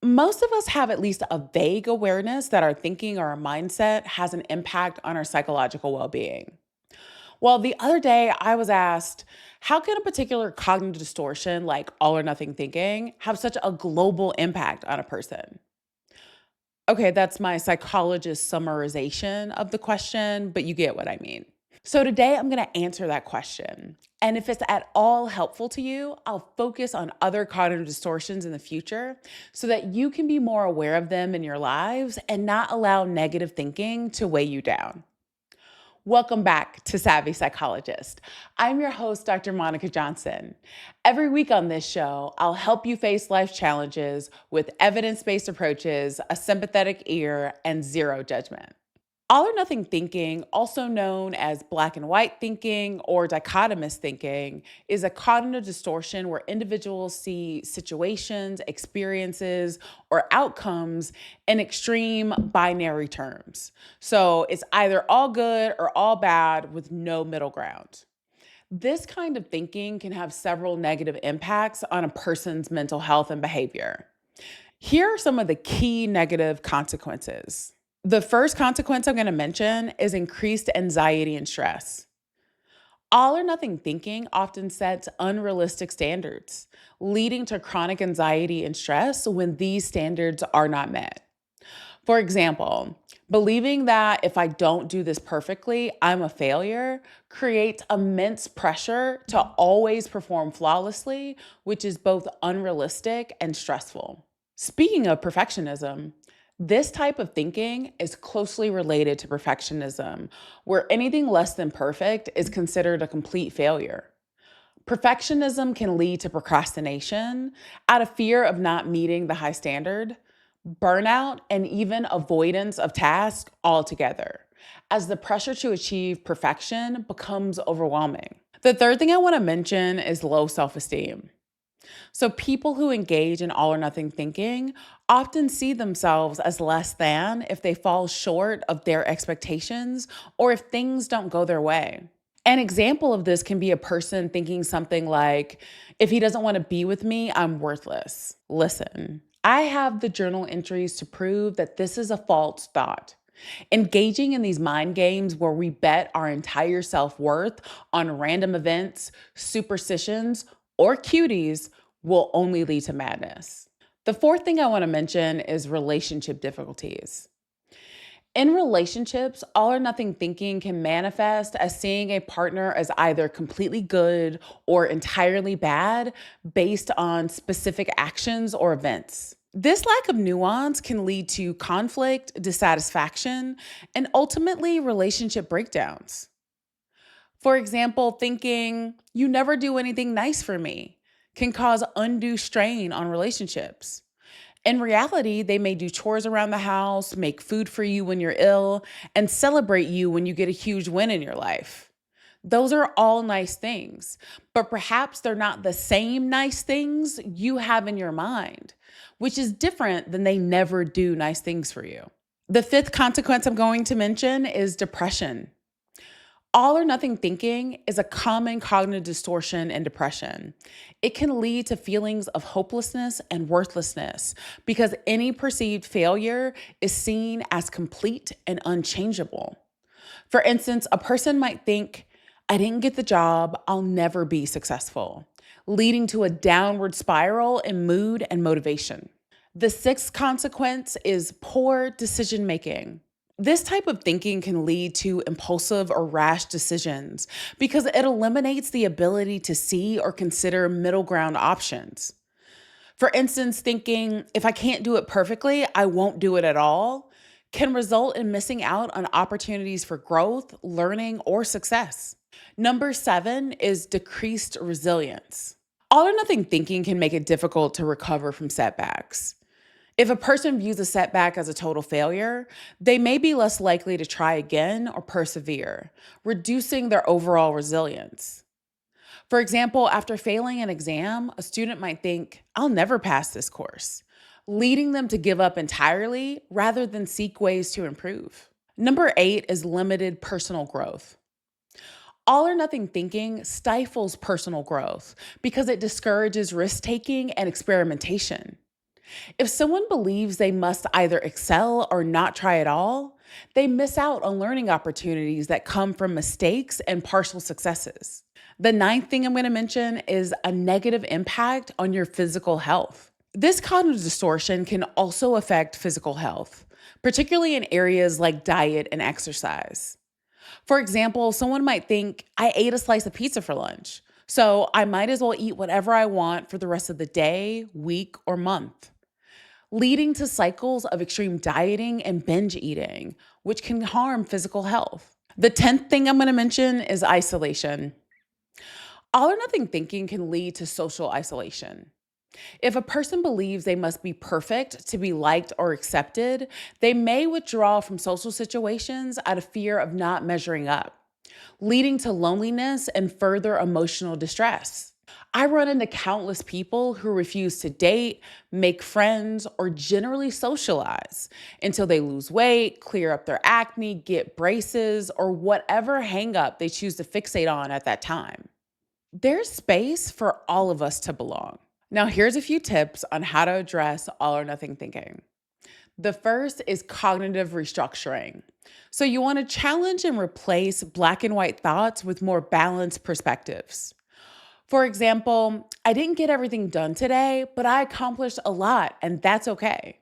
Most of us have at least a vague awareness that our thinking or our mindset has an impact on our psychological well being. Well, the other day I was asked, how can a particular cognitive distortion like all or nothing thinking have such a global impact on a person? Okay, that's my psychologist summarization of the question, but you get what I mean. So today I'm going to answer that question. And if it's at all helpful to you, I'll focus on other cognitive distortions in the future so that you can be more aware of them in your lives and not allow negative thinking to weigh you down. Welcome back to Savvy Psychologist. I'm your host, Dr. Monica Johnson. Every week on this show, I'll help you face life challenges with evidence-based approaches, a sympathetic ear, and zero judgment. All or nothing thinking, also known as black and white thinking or dichotomous thinking, is a cognitive distortion where individuals see situations, experiences, or outcomes in extreme binary terms. So it's either all good or all bad with no middle ground. This kind of thinking can have several negative impacts on a person's mental health and behavior. Here are some of the key negative consequences. The first consequence I'm going to mention is increased anxiety and stress. All or nothing thinking often sets unrealistic standards, leading to chronic anxiety and stress when these standards are not met. For example, believing that if I don't do this perfectly, I'm a failure creates immense pressure to always perform flawlessly, which is both unrealistic and stressful. Speaking of perfectionism, this type of thinking is closely related to perfectionism, where anything less than perfect is considered a complete failure. Perfectionism can lead to procrastination out of fear of not meeting the high standard, burnout, and even avoidance of tasks altogether, as the pressure to achieve perfection becomes overwhelming. The third thing I want to mention is low self esteem. So, people who engage in all or nothing thinking often see themselves as less than if they fall short of their expectations or if things don't go their way. An example of this can be a person thinking something like, if he doesn't want to be with me, I'm worthless. Listen, I have the journal entries to prove that this is a false thought. Engaging in these mind games where we bet our entire self worth on random events, superstitions, or cuties will only lead to madness. The fourth thing I want to mention is relationship difficulties. In relationships, all or nothing thinking can manifest as seeing a partner as either completely good or entirely bad based on specific actions or events. This lack of nuance can lead to conflict, dissatisfaction, and ultimately relationship breakdowns. For example, thinking, you never do anything nice for me, can cause undue strain on relationships. In reality, they may do chores around the house, make food for you when you're ill, and celebrate you when you get a huge win in your life. Those are all nice things, but perhaps they're not the same nice things you have in your mind, which is different than they never do nice things for you. The fifth consequence I'm going to mention is depression. All or nothing thinking is a common cognitive distortion in depression. It can lead to feelings of hopelessness and worthlessness because any perceived failure is seen as complete and unchangeable. For instance, a person might think, I didn't get the job, I'll never be successful, leading to a downward spiral in mood and motivation. The sixth consequence is poor decision making. This type of thinking can lead to impulsive or rash decisions because it eliminates the ability to see or consider middle ground options. For instance, thinking, if I can't do it perfectly, I won't do it at all, can result in missing out on opportunities for growth, learning, or success. Number 7 is decreased resilience. All or nothing thinking can make it difficult to recover from setbacks. If a person views a setback as a total failure, they may be less likely to try again or persevere, reducing their overall resilience. For example, after failing an exam, a student might think, I'll never pass this course, leading them to give up entirely rather than seek ways to improve. Number 8 is limited personal growth. All or nothing thinking stifles personal growth because it discourages risk taking and experimentation. If someone believes they must either excel or not try at all, they miss out on learning opportunities that come from mistakes and partial successes. The ninth thing I'm going to mention is a negative impact on your physical health. This cognitive distortion can also affect physical health, particularly in areas like diet and exercise. For example, someone might think, I ate a slice of pizza for lunch, so I might as well eat whatever I want for the rest of the day, week, or month, leading to cycles of extreme dieting and binge eating, which can harm physical health. The 10th thing I'm going to mention is isolation. All or nothing thinking can lead to social isolation. If a person believes they must be perfect to be liked or accepted, they may withdraw from social situations out of fear of not measuring up, leading to loneliness and further emotional distress. I run into countless people who refuse to date, make friends, or generally socialize until they lose weight, clear up their acne, get braces, or whatever hangup they choose to fixate on at that time. There's space for all of us to belong. Now, here's a few tips on how to address all or nothing thinking. The first is cognitive restructuring. So, you want to challenge and replace black and white thoughts with more balanced perspectives. For example, I didn't get everything done today, but I accomplished a lot, and that's okay.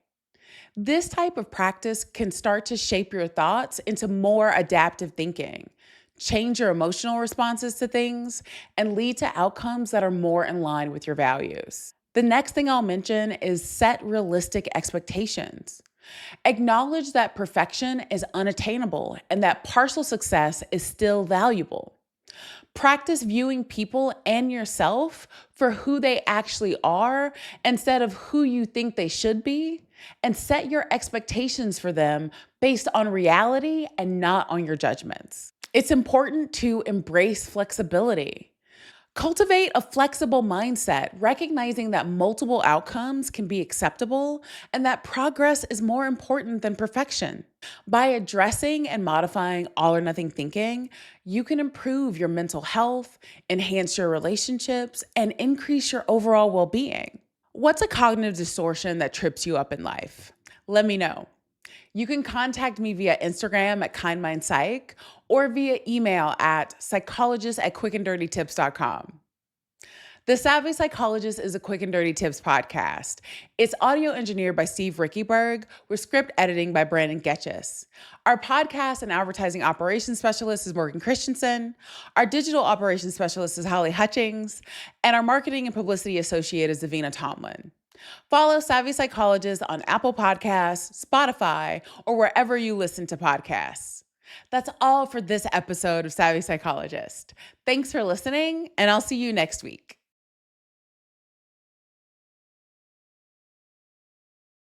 This type of practice can start to shape your thoughts into more adaptive thinking, change your emotional responses to things, and lead to outcomes that are more in line with your values. The next thing I'll mention is set realistic expectations. Acknowledge that perfection is unattainable and that partial success is still valuable. Practice viewing people and yourself for who they actually are instead of who you think they should be, and set your expectations for them based on reality and not on your judgments. It's important to embrace flexibility. Cultivate a flexible mindset, recognizing that multiple outcomes can be acceptable and that progress is more important than perfection. By addressing and modifying all or nothing thinking, you can improve your mental health, enhance your relationships, and increase your overall well being. What's a cognitive distortion that trips you up in life? Let me know. You can contact me via Instagram at KindMindPsych or via email at psychologist@quickanddirtytips.com. The Savvy Psychologist is a quick and dirty tips podcast. It's audio engineered by Steve Rickyberg with script editing by Brandon Getchis. Our podcast and advertising operations specialist is Morgan Christensen. Our digital operations specialist is Holly Hutchings. And our marketing and publicity associate is Davina Tomlin. Follow Savvy Psychologist on Apple Podcasts, Spotify, or wherever you listen to podcasts. That's all for this episode of Savvy Psychologist. Thanks for listening, and I'll see you next week.